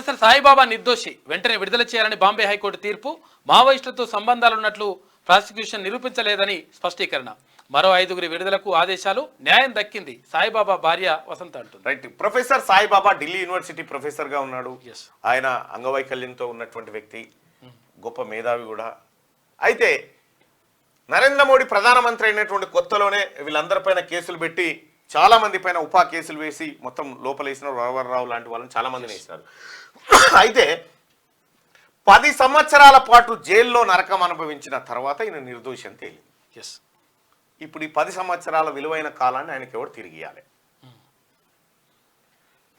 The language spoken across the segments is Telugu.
ప్రొఫెసర్ సాయిబాబా నిర్దోషి వెంటనే విడుదల చేయాలని బాంబే హైకోర్టు తీర్పు. మావోయిస్టులతో సంబంధాలున్నట్లు ప్రాసిక్యూషన్ నిరూపించలేదని స్పష్టీకరణ. మరో 5గురి విడుదలకు ఆదేశాలు. న్యాయం దక్కింది సాయిబాబా భార్య వసంత అంటుంది. Right. Professor Saibaba Delhi university professor గా ఉన్నాడు. ఆయన అంగవైకల్యంతో ఉన్నటువంటి వ్యక్తి, గొప్ప మేధావి కూడా. అయితే నరేంద్ర మోడీ ప్రధానమంత్రి అయినటువంటి కొత్తలోనే వీళ్ళందరిపైన కేసులు పెట్టి చాలా మంది పైన ఉపా కేసులు వేసి మొత్తం లోపలేసిన రావు లాంటి వాళ్ళని చాలా మందిని వేసినారు. అయితే 10 సంవత్సరాల పాటు జైల్లో నరకం అనుభవించిన తర్వాత ఈయన నిర్దోషి అని తేలింది. ఇప్పుడు ఈ 10 సంవత్సరాల విలువైన కాలాన్ని ఆయనకి ఎవరు తిరిగి ఇవ్వాలి?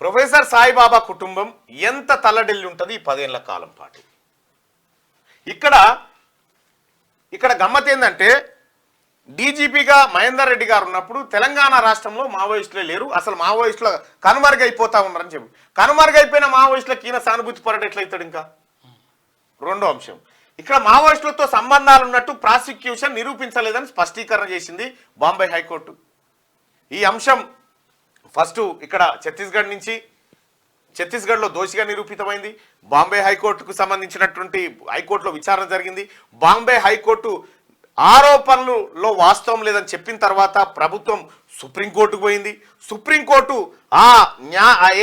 ప్రొఫెసర్ సాయిబాబా కుటుంబం ఎంత తల్లడిల్లి ఉంటుంది ఈ 10 ఏళ్ల కాలం పాటు? ఇక్కడ గమ్మత్ ఏంటంటే డీజీపీగా మహేందర్ రెడ్డి గారు ఉన్నప్పుడు తెలంగాణ రాష్ట్రంలో మావోయిస్టులే లేరు, అసలు మావోయిస్టులు కనుమరుగైపోతా ఉన్నారని చెప్పి. కనుమరుగైపోయిన మావోయిస్టులకు ఈయన సానుభూతి పరుడు ఎట్లయితాడు? ఇంకా రెండో అంశం, ఇక్కడ మావోయిస్టులతో సంబంధాలు ఉన్నట్టు ప్రాసిక్యూషన్ నిరూపించలేదని స్పష్టీకరణ చేసింది బాంబే హైకోర్టు. ఈ అంశం ఫస్ట్ ఇక్కడ ఛత్తీస్గఢ్లో దోషిగా నిరూపితమైంది. బాంబే హైకోర్టుకు సంబంధించినటువంటి హైకోర్టులో విచారణ జరిగింది. బాంబే హైకోర్టు ఆరోపణలలో వాస్తవం లేదని చెప్పిన తర్వాత ప్రభుత్వం సుప్రీంకోర్టుకు పోయింది. సుప్రీంకోర్టు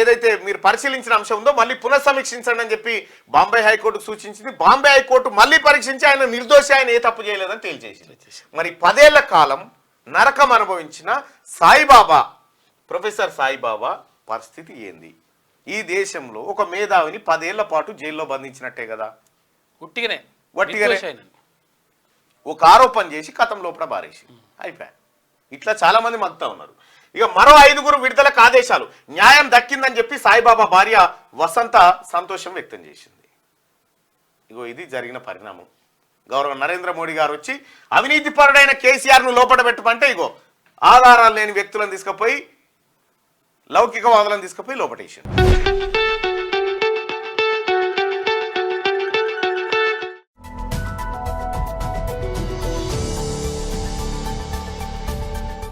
ఏదైతే మీరు పరిశీలించిన అంశం ఉందో మళ్ళీ పునఃసమీక్షించండి అని చెప్పి బాంబే హైకోర్టుకు సూచించింది. బాంబే హైకోర్టు మళ్ళీ పరీక్షించి ఆయన నిర్దోషి, ఆయన ఏ తప్పు చేయలేదని తేల్చేసింది. మరి 10 ఏళ్ల కాలం నరకం అనుభవించిన సాయిబాబా, ప్రొఫెసర్ సాయిబాబా పరిస్థితి ఏంది? ఈ దేశంలో ఒక మేధావిని 10 ఏళ్ల పాటు జైల్లో బంధించినట్టే కదా. వట్టిగానే ఒక ఆరోపణ చేసి కథం లోపల బారేసి అయిపోయా. ఇట్లా చాలా మంది మగ్గుతా ఉన్నారు. ఇక మరో 5గురు విడుదలకు ఆదేశాలు. న్యాయం దక్కిందని చెప్పి సాయిబాబా భార్య వసంత సంతోషం వ్యక్తం చేసింది. ఇగో ఇది జరిగిన పరిణామం. గౌరవ నరేంద్ర మోడీ గారు వచ్చి అవినీతిపరుడైన కేసీఆర్ను లోపల పెట్టమంటే ఇగో ఆధారాలు లేని వ్యక్తులను తీసుకుపోయి లౌకికవాదులను తీసుకుపోయి లోపటేసారు.